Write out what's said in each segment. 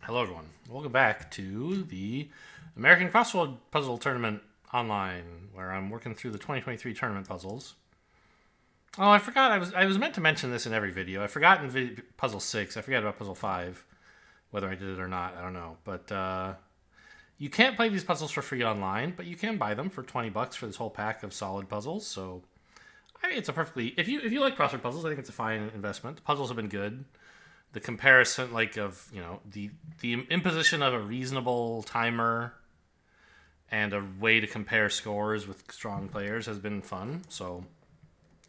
Hello everyone, welcome back to the American Crossword Puzzle Tournament online, where I'm working through the 2023 tournament puzzles. Oh, I forgot, I was meant to mention this in every video. I forgot in Puzzle 6, I forgot about Puzzle 5, whether I did it or not, I don't know. But you can't play these puzzles for free online, but you can buy them for 20 bucks for this whole pack of solid puzzles, so it's a perfectly, if you like crossword puzzles, I think it's a fine investment. The puzzles have been good. The comparison, the imposition of a reasonable timer and a way to compare scores with strong players has been fun. So,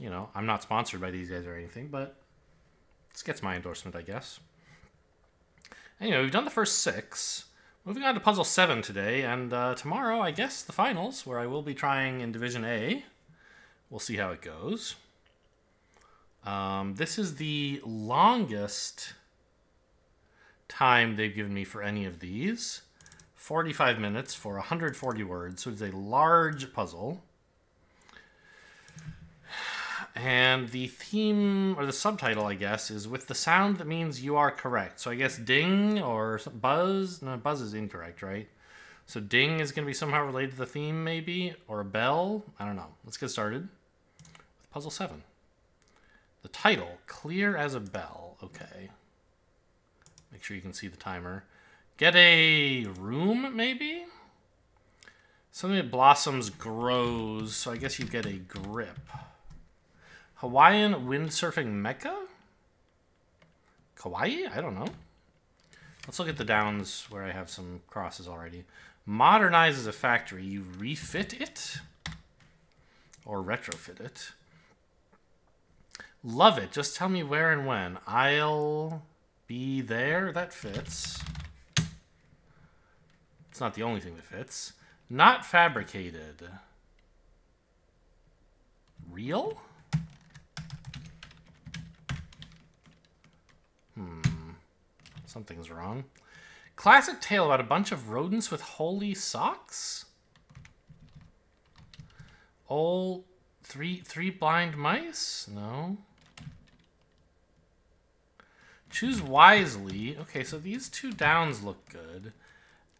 I'm not sponsored by these guys or anything, but this gets my endorsement, I guess. Anyway, we've done the first 6. Moving on to Puzzle 7 today, and tomorrow, I guess, the finals, where I will be trying in Division A. We'll see how it goes. This is the longest time they've given me for any of these. 45 minutes for 140 words, so it's a large puzzle. And the theme, or the subtitle, I guess, is with the sound that means you are correct. So I guess ding or buzz. No, buzz is incorrect, right? So ding is going to be somehow related to the theme, maybe? Or a bell? I don't know. Let's get started with Puzzle 7. The title, Clear as a Bell. Okay. Make sure you can see the timer. Get a room, maybe? Something that blossoms grows, so I guess you get a grip. Hawaiian windsurfing mecca? Kauai? I don't know. Let's look at the downs where I have some crosses already. Modernizes a factory. You refit it? Or retrofit it? Love it. Just tell me where and when. I'll be there. That fits. It's not the only thing that fits. Not fabricated. Real? Something's wrong. Classic tale about a bunch of rodents with holy socks? Old three blind mice? No. Choose wisely. Okay, so these two downs look good.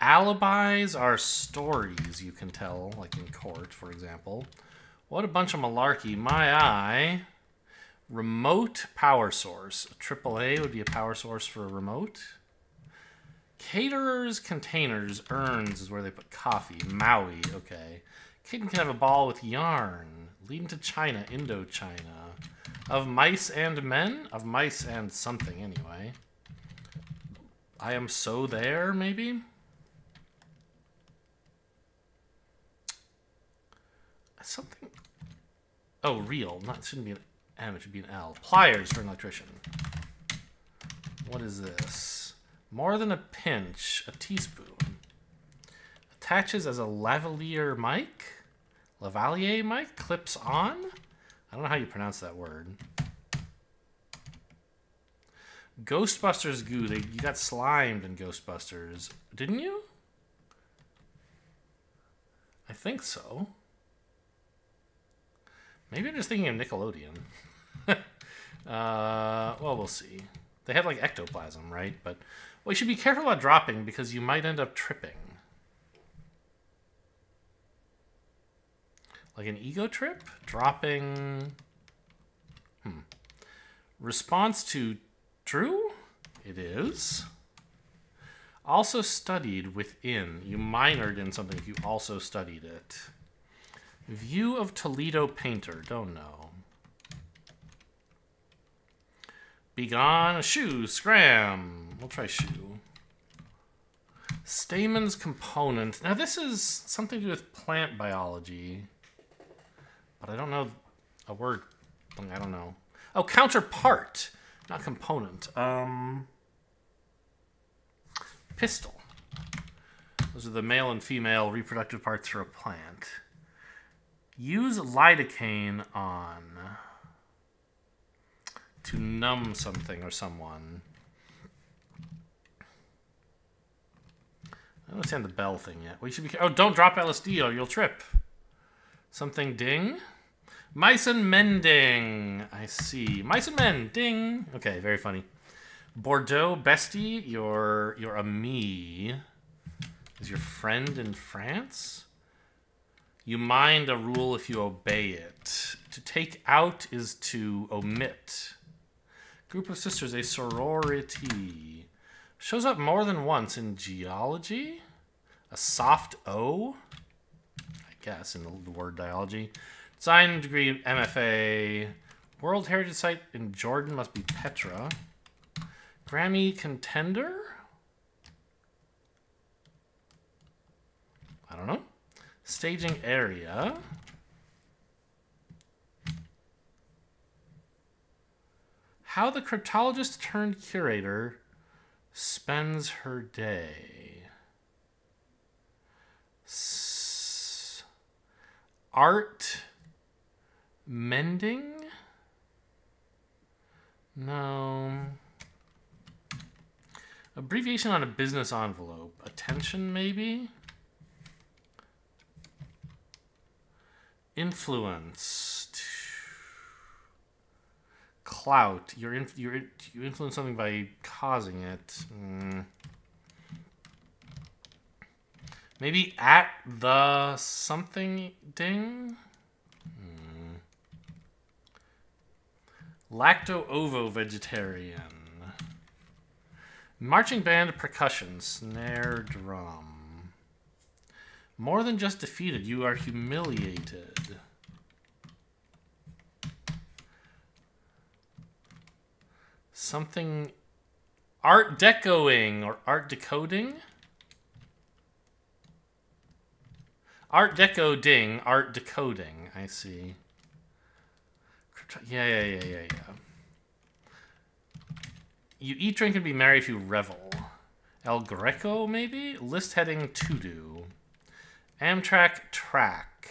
Alibis are stories you can tell, like in court, for example. What a bunch of malarkey. My eye. Remote power source. A AAA would be a power source for a remote. Caterers, containers, urns is where they put coffee. Maui, okay. Kitten can have a ball with yarn. Leading to China, Indochina. Of mice and men? Of mice and something, anyway. I am so there, maybe? Something. Oh, real. Not, it shouldn't be an M, it should be an L. Pliers for an electrician. What is this? More than a pinch. A teaspoon. Attaches as a lavalier mic? Lavalier mic? Clips on? I don't know how you pronounce that word. Ghostbusters goo. You got slimed in Ghostbusters. Didn't you? I think so. Maybe I'm just thinking of Nickelodeon. Well, we'll see. They had like ectoplasm, right? But well, you should be careful about dropping because you might end up tripping. Like an ego trip? Dropping. Response to true? It is. Also studied within. You minored in something if you also studied it. View of Toledo painter. Don't know. Begone. Shoe. Scram. We'll try shoe. Stamens component. Now this is something to do with plant biology. But I don't know a word. I don't know. Oh, counterpart. Not component. Pistil. Those are the male and female reproductive parts for a plant. Use lidocaine on to numb something or someone. I don't understand the bell thing yet. We should be. Oh, don't drop LSD or you'll trip. Something ding. Mice and men ding. I see. Mice and men ding. Okay, very funny. Bordeaux bestie, your ami is your friend in France. You mind a rule if you obey it. To take out is to omit. Group of sisters, a sorority. Shows up more than once in geology. A soft O, I guess, in the word dialogy. Design degree MFA. World Heritage Site in Jordan must be Petra. Grammy contender? I don't know. Staging area. How the cryptologist turned curator spends her day. Art mending? No. Abbreviation on a business envelope. Attention, maybe? Influence. Clout. You influence something by causing it. Maybe at the something ding? Lacto-ovo vegetarian. Marching band percussion. Snare drum. More than just defeated. You are humiliated. Something... Art decoing or art decoding? Art deco ding, art decoding. I see. Yeah. You eat, drink, and be merry if you revel. El Greco, maybe? List heading to do. Amtrak track.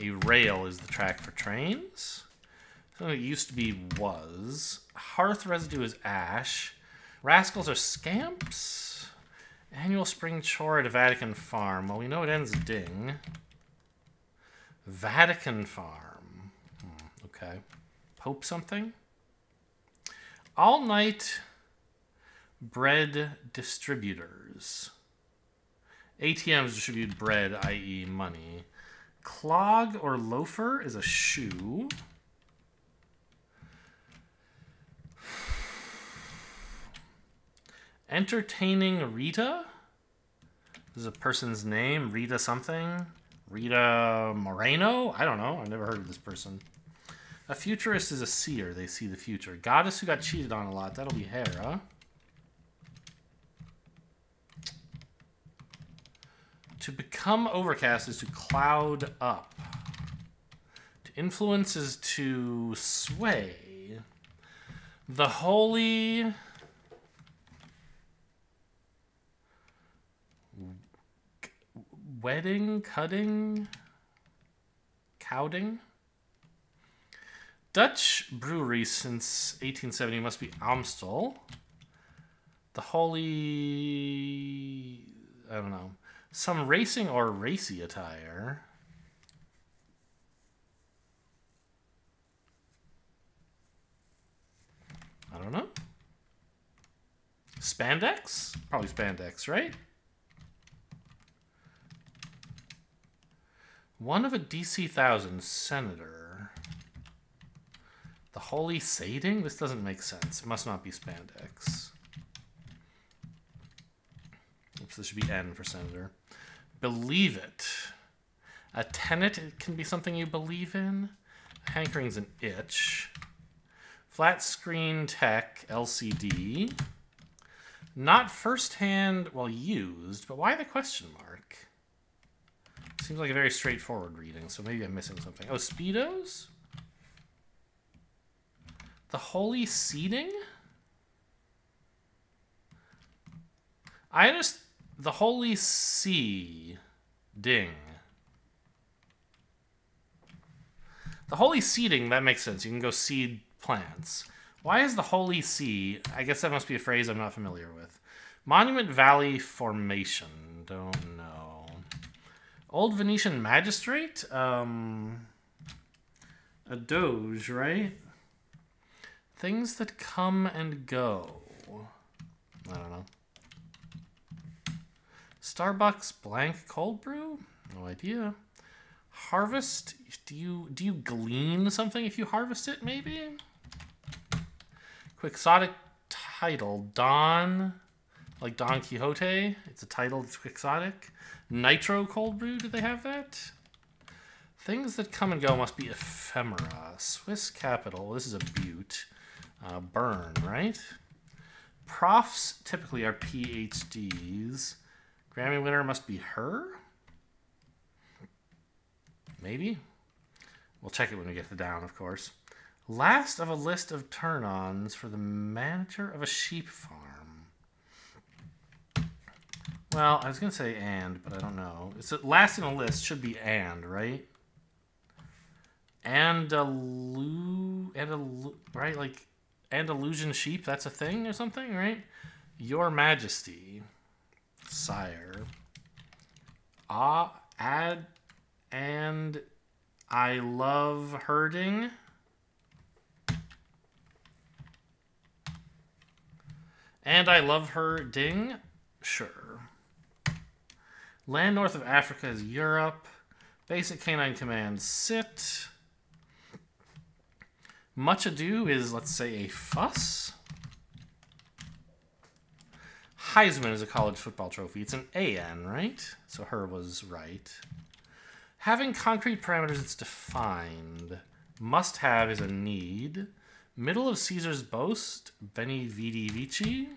A rail is the track for trains. Something that used to be was. Hearth residue is ash. Rascals are scamps. Annual spring chore at a Vatican farm. Well, we know it ends ding. Vatican farm. Okay. Pope something? All night bread distributors. ATMs distribute bread, i.e. money. Clog or loafer is a shoe. Entertaining Rita? This is a person's name. Rita something? Rita Moreno? I don't know. I've never heard of this person. A futurist is a seer. They see the future. Goddess who got cheated on a lot. That'll be Hera. To become overcast is to cloud up. To influence is to sway. The holy... Wedding, cutting, cowding. Dutch brewery since 1870 must be Amstel. The holy, I don't know. Some racing or racy attire. I don't know. Spandex? Probably spandex, right? One of a DC 1000 senator. The holy sating? This doesn't make sense. It must not be spandex. Oops, this should be N for senator. Believe it. A tenet can be something you believe in. A hankering's an itch. Flat screen tech, LCD. Not first-hand, well, used, but why the question mark? Seems like a very straightforward reading, so maybe I'm missing something. Oh, Speedos? The holy seating? The holy sea. Ding. The holy seeding, that makes sense. You can go seed plants. Why is the holy sea? I guess that must be a phrase I'm not familiar with. Monument Valley Formation. Don't know. Old Venetian Magistrate? A doge, right? Things that come and go. I don't know. Starbucks blank cold brew? No idea. Harvest? Do you glean something if you harvest it, maybe? Quixotic title. Don, like Don Quixote. It's a title that's quixotic. Nitro cold brew, do they have that? Things that come and go must be ephemera. Swiss capital. This is a butte. Burn, right? Profs typically are PhDs. Grammy winner must be her? Maybe? We'll check it when we get to down, of course. Last of a list of turn-ons for the manager of a sheep farm. Well, I was going to say and, but I don't know. It's last in a list should be and, right? Right? Like, Andalusian sheep, that's a thing or something, right? Your Majesty, sire. And I love herding. And I love herding. Sure. Land north of Africa is Europe. Basic canine command, sit. Much ado is, let's say, a fuss. Heisman is a college football trophy. It's an AN, right? So her was right. Having concrete parameters, it's defined. Must have is a need. Middle of Caesar's boast, Beni Vidi Vici.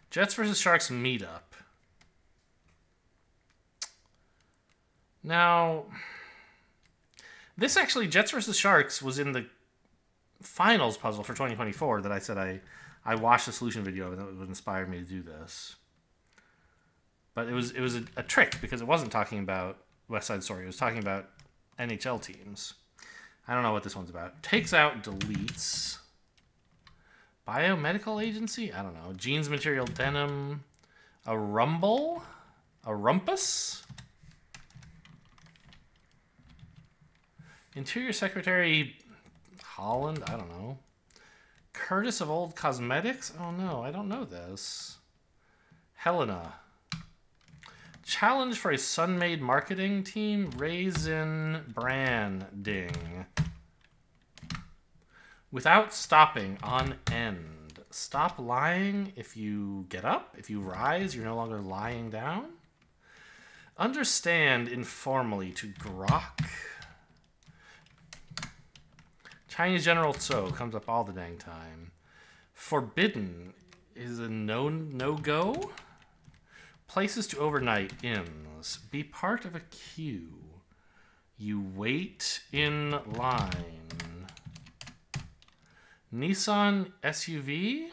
Jets versus Sharks meetup. Now, this actually, Jets versus Sharks, was in the finals puzzle for 2024 that I said I watched the solution video of, and that would inspire me to do this. But it was a trick because it wasn't talking about West Side Story. It was talking about NHL teams. I don't know what this one's about. Takes out, deletes. Biomedical agency? I don't know. Jeans material, denim. A rumble? A rumpus? Interior Secretary Holland? I don't know. Curtis of Old Cosmetics? Oh no, I don't know this. Helena. Challenge for a Sun-Made marketing team. Raisin branding. Without stopping, on end. Stop lying if you get up. If you rise, you're no longer lying down. Understand informally to grok. Chinese General Tso comes up all the dang time. Forbidden is a no-go. Places to overnight inns. Be part of a queue. You wait in line. Nissan SUV.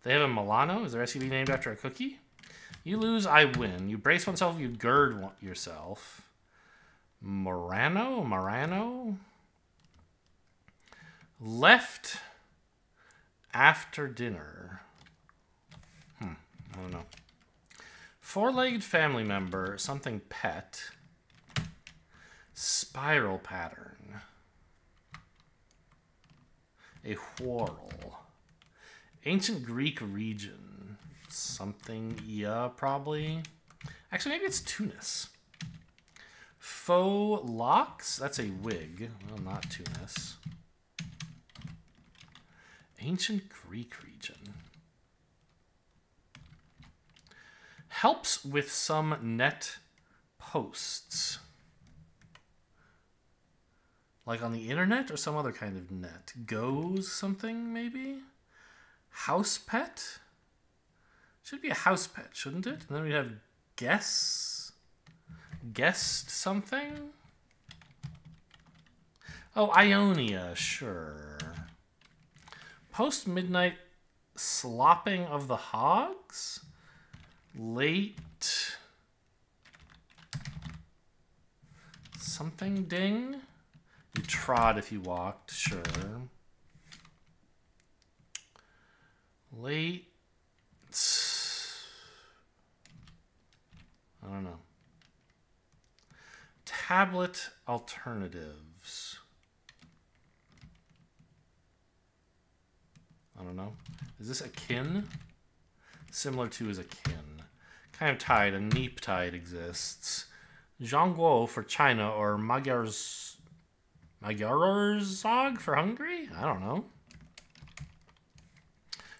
They have a Milano. Is their SUV named after a cookie? You lose, I win. You brace oneself, you gird yourself. Morano? Left after dinner. I don't know. Four-legged family member, something pet. Spiral pattern. A whorl. Ancient Greek region. Something, yeah, probably. Actually, maybe it's Tunis. Faux locks? That's a wig. Well, not Tunis. Ancient Greek region. Helps with some net posts. Like on the internet or some other kind of net? Goes something, maybe? House pet? Should be a house pet, shouldn't it? And then we'd have guess? Guessed something? Oh, Ionia, sure. Post-midnight slopping of the hogs? Late something ding? You trod if you walked, sure. Late. I don't know. Tablet alternatives. I don't know. Is this akin? Similar to is akin. Kind of tide. A neap tide exists. Zhongguo for China or Magyarország for Hungary? I don't know.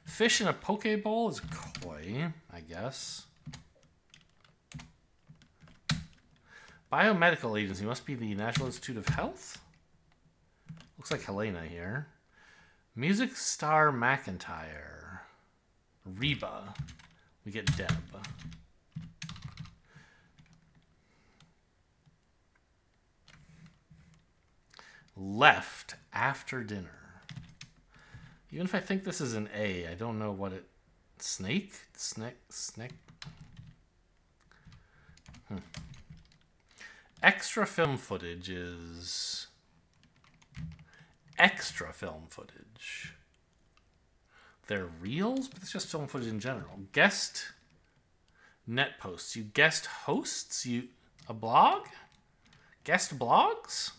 Fish in a poke bowl is koi, I guess. Biomedical Agency must be the National Institute of Health? Looks like Helena here. Music Star McIntyre. Reba. We get Deb. Left after dinner. Even if I think this is an A, I don't know what it... Snake? Snake? Extra film footage is... Extra film footage. They're reels, but it's just film footage in general. Guest net posts. You guest hosts? A blog? Guest blogs?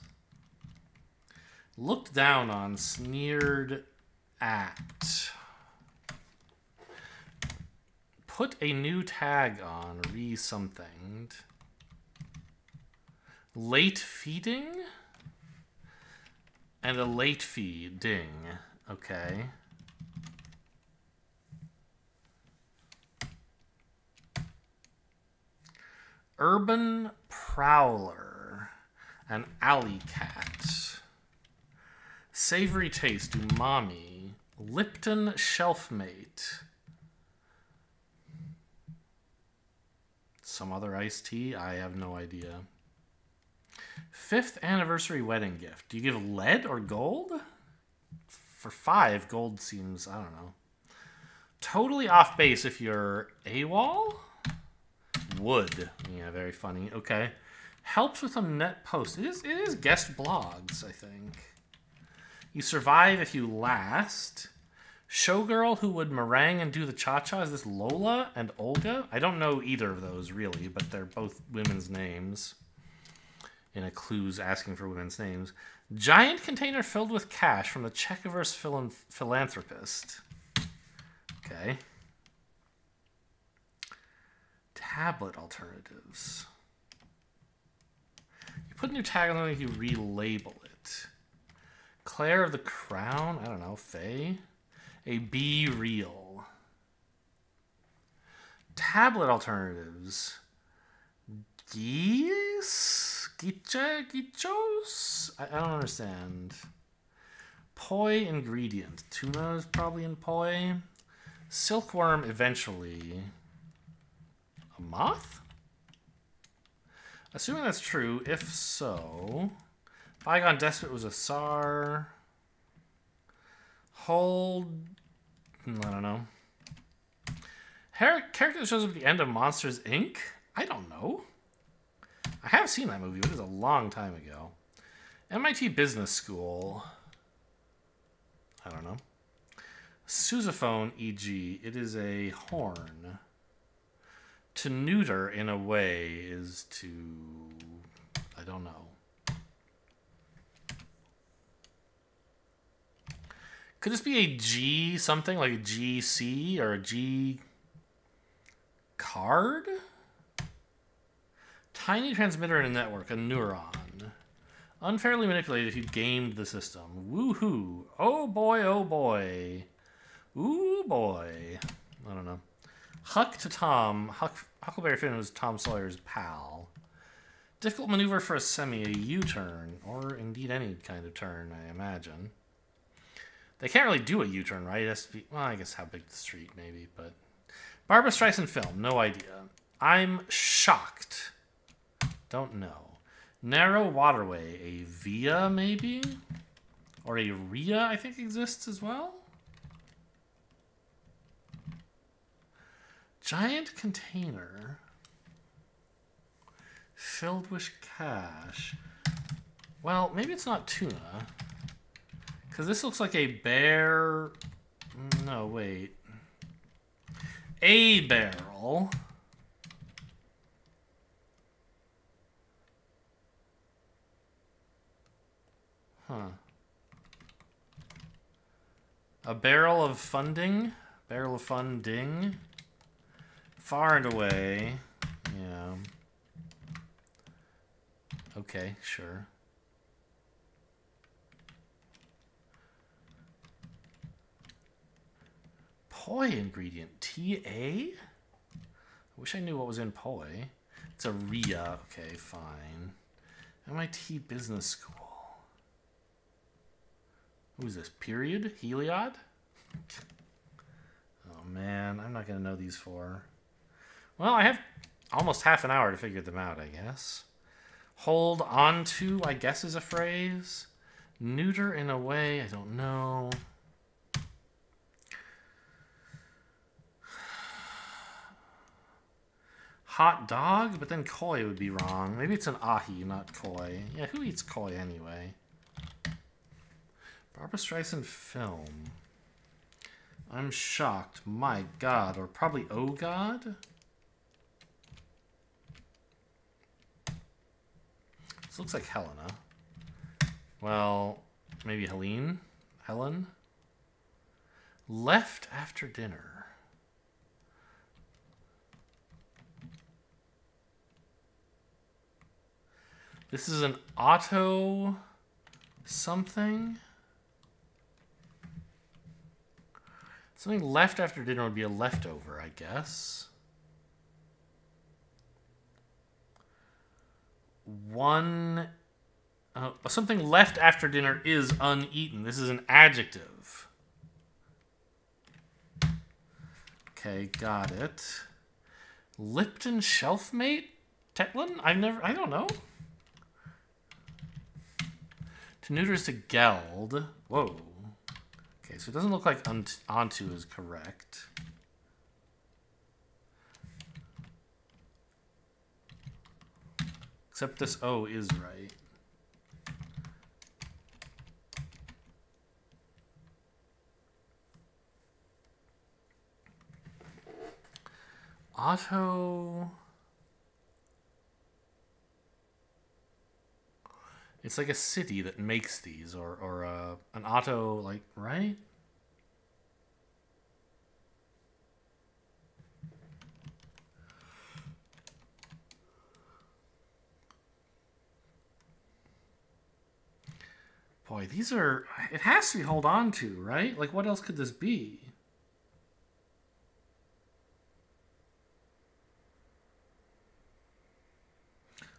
Looked down on, sneered at. Put a new tag on, re-somethinged. Late feeding? And a late feeding. Okay. Urban Prowler. An alley cat. Savory taste, umami. Lipton Shelfmate. Some other iced tea? I have no idea. 5th anniversary wedding gift. Do you give lead or gold? For 5, gold seems, I don't know. Totally off base if you're AWOL? Wood. Yeah, very funny. Okay. Helps with some net posts. It is guest blogs, I think. You survive if you last. Showgirl who would meringue and do the cha-cha. Is this Lola and Olga? I don't know either of those, really, but they're both women's names. In a clues asking for women's names. Giant container filled with cash from the Czechoverse philanthropist. Okay. Tablet alternatives. You put a new tag on it, you relabel it. Claire of the Crown? I don't know. Faye? A Be Real. Tablet alternatives. Geese? Gichos? I don't understand. Poi ingredient. Tuna is probably in poi. Silkworm eventually. A moth? Assuming that's true. If so... Bygone Despot was a SAR. Hold... I don't know. Character that shows up at the end of Monsters, Inc.? I don't know. I have seen that movie, but it was a long time ago. MIT Business School. I don't know. Sousaphone, e.g. It is a horn. To neuter, in a way, is to... I don't know. Could this be a G something, like a GC or a G card? Tiny transmitter in a network, a neuron. Unfairly manipulated if you gamed the system. Woohoo. Oh boy, oh boy. Ooh boy. I don't know. Huck to Tom. Huckleberry Finn was Tom Sawyer's pal. Difficult maneuver for a semi, a U-turn. Or indeed any kind of turn, I imagine. They can't really do a U-turn, right? It has to be... Well, I guess how big the street, maybe, but... Barbra Streisand film. No idea. I'm shocked. Don't know. Narrow waterway. A via, maybe? Or a RIA, I think, exists as well? Giant container. Filled with cash. Well, maybe it's not tuna. Because this looks like a bear... No, wait. A barrel. Huh. A barrel of funding. Barrel of funding. Far and away. Yeah. Okay, sure. Poi ingredient. TA? I wish I knew what was in poi. It's a RIA. Okay, fine. MIT Business School. Who's this? Period? Heliod? Oh man, I'm not going to know these four. Well, I have almost half an hour to figure them out, I guess. Hold on to, I guess, is a phrase. Neuter in a way, I don't know. Hot dog, but then koi would be wrong. Maybe it's an ahi, not koi. Yeah, who eats koi anyway? Barbra Streisand film. I'm shocked. My God. Or probably oh God? This looks like Helena. Well, maybe Helene? Helen? Left after dinner. This is an auto something. Something left after dinner would be a leftover, I guess. Something left after dinner is uneaten. This is an adjective. Okay, got it. Lipton shelfmate? Tetlin? I don't know. To neuter is to geld. Whoa. Okay, so it doesn't look like onto is correct. Except this O is right. Auto... It's like a city that makes these, or an auto, like, right? Boy, these are... It has to be hold on to, right? Like, what else could this be?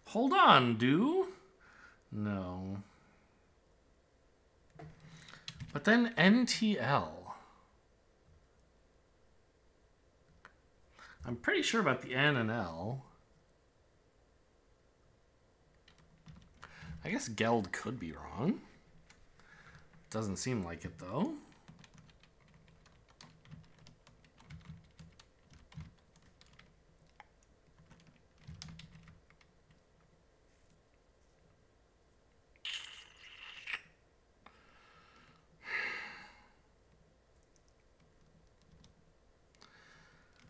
Hold on, do? No. But then NTL. I'm pretty sure about the N and L. I guess geld could be wrong. Doesn't seem like it, though.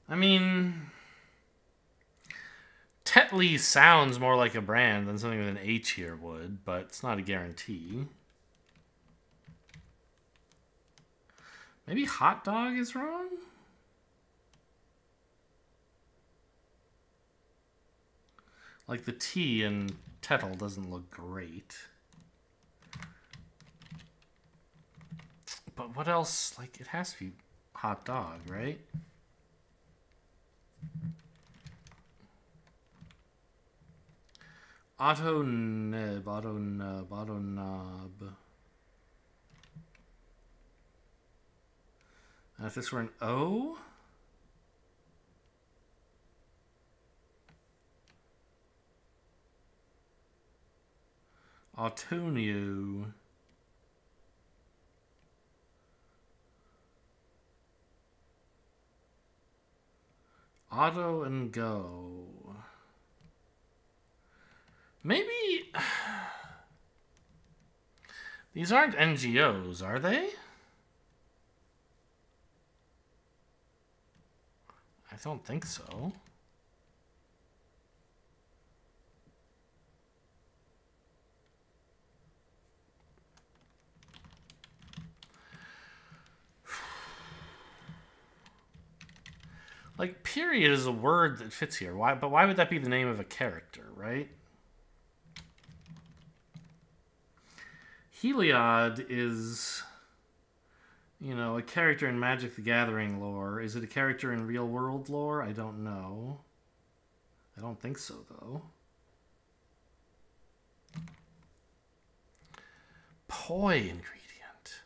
I mean, Tetley sounds more like a brand than something with an H here would, but it's not a guarantee. Maybe hot dog is wrong? Like the T in Tettle doesn't look great. But what else? Like, it has to be hot dog, right? Auto nib, auto nub, auto knob. And if this were an O? Autonio. Auto and go. Maybe these aren't NGOs, are they? I don't think so. Like, period is a word that fits here. Why? But why would that be the name of a character, right? Heliod is, you know, a character in Magic the Gathering lore. Is it a character in real world lore? I don't know. I don't think so, though. Poi ingredient.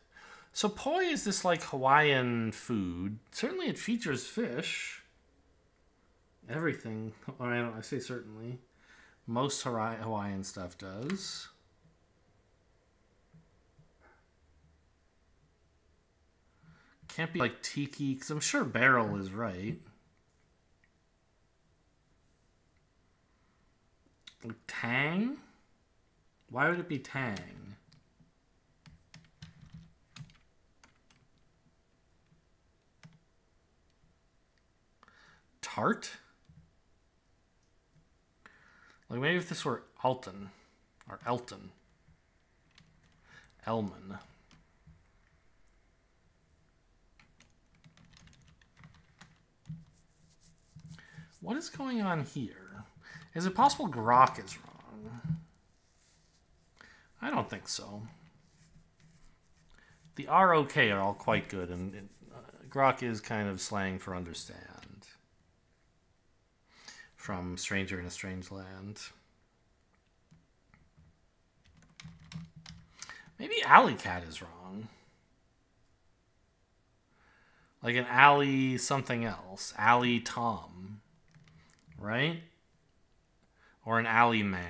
So poi is this, like, Hawaiian food. Certainly it features fish. Everything. Or I say certainly. Most Hawaiian stuff does. Can't be like tiki, because I'm sure barrel is right. Tang? Why would it be tang? Tart? Like maybe if this were Alton or Elton. Elman. What is going on here? Is it possible grok is wrong? I don't think so. The ROK are all quite good, and grok is kind of slang for understand. From Stranger in a Strange Land. Maybe alley cat is wrong. Like an alley something else. Alley Tom. Right? Or an alley man.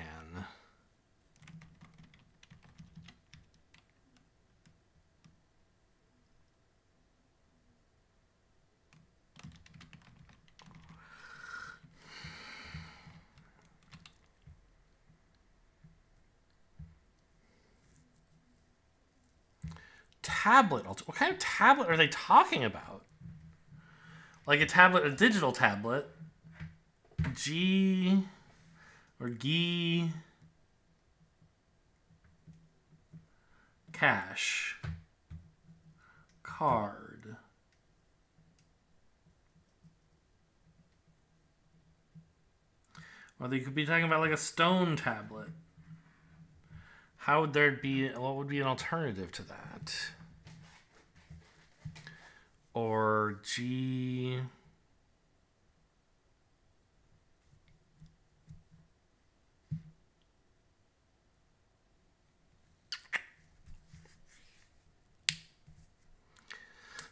Tablet. What kind of tablet are they talking about? Like a tablet, a digital tablet. G or G cash card. Or they could be talking about like a stone tablet. How would there be, what would be an alternative to that? Or G...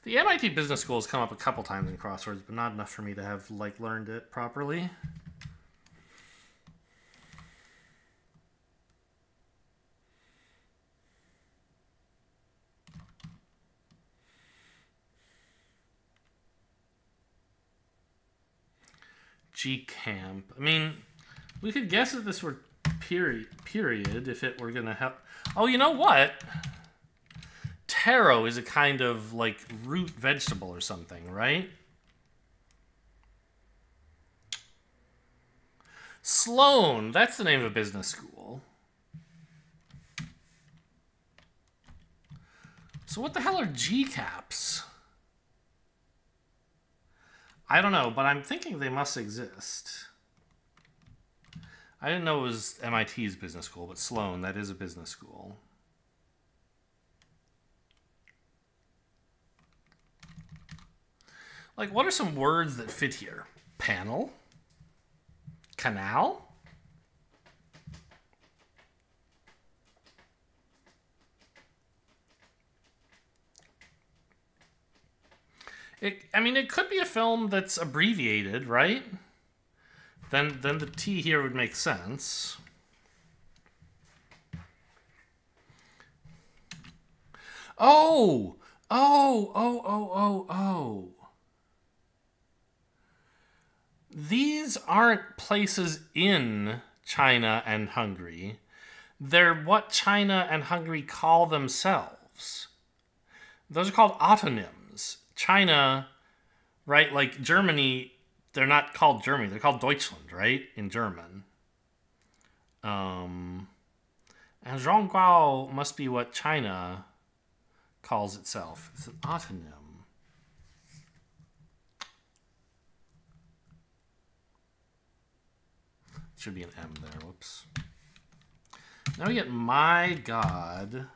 The MIT Business School has come up a couple times in crosswords, but not enough for me to have like learned it properly. G camp. I mean, we could guess that this were period if it were gonna help. Oh, you know what? Taro is a kind of like root vegetable or something, right? Sloan, that's the name of a business school. So what the hell are G-caps? I don't know, but I'm thinking they must exist. I didn't know it was MIT's business school, but Sloan, that is a business school. Like, what are some words that fit here? Panel? Canal? I mean, it could be a film that's abbreviated, right? Then the T here would make sense. Oh! Oh. These aren't places in China and Hungary. They're what China and Hungary call themselves. Those are called autonyms. China, right, like Germany, they're not called Germany. They're called Deutschland, right, in German. And Zhongguo must be what China calls itself. It's an autonym. Should be an M there. Whoops. Now we get my God.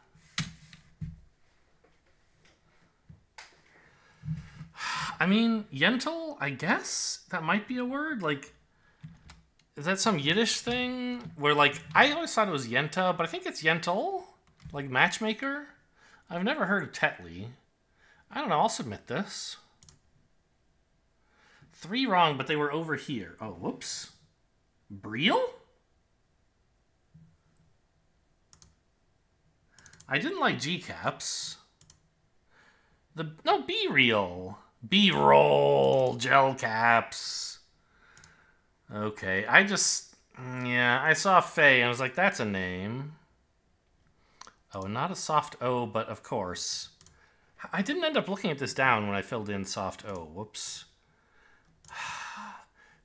I mean, Yentl, I guess? That might be a word? Like, is that some Yiddish thing? Where, like, I always thought it was Yenta, but I think it's Yentl? Like, matchmaker? I've never heard of Tetley. I don't know, I'll submit this. 3 wrong, but they were over here. Oh, whoops. Breel? I didn't like G-caps. No, B-reel. B-roll, gel caps. Okay, yeah, I saw Faye and I was like, that's a name. Oh, not a soft O, but of course. I didn't end up looking at this down when I filled in soft O. Whoops.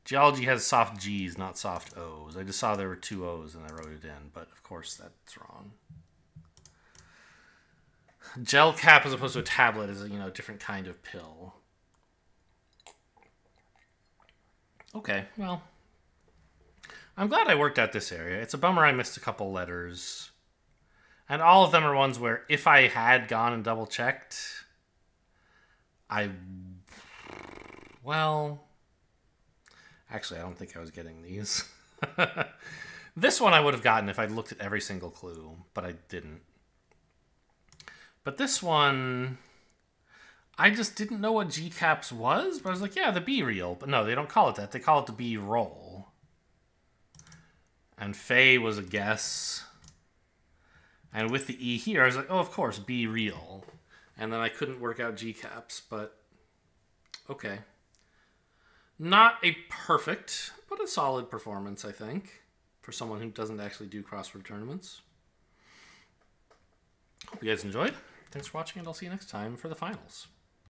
Geology has soft G's, not soft O's. I just saw there were 2 O's and I wrote it in, but of course that's wrong. Gel cap as opposed to a tablet is a different kind of pill. Okay, well, I'm glad I worked out this area. It's a bummer I missed a couple letters. And all of them are ones where if I had gone and double checked, well, actually, I don't think I was getting these. This one I would have gotten if I'd looked at every single clue, but I didn't. But this one, I just didn't know what G-caps was, but I was like, yeah, the B-reel. But no, they don't call it that. They call it the B-roll. And Faye was a guess. And with the E here, I was like, oh, of course, B-reel. And then I couldn't work out G-caps, but okay. Not a perfect, but a solid performance, I think, for someone who doesn't actually do crossword tournaments. Hope you guys enjoyed. Thanks for watching, and I'll see you next time for the finals.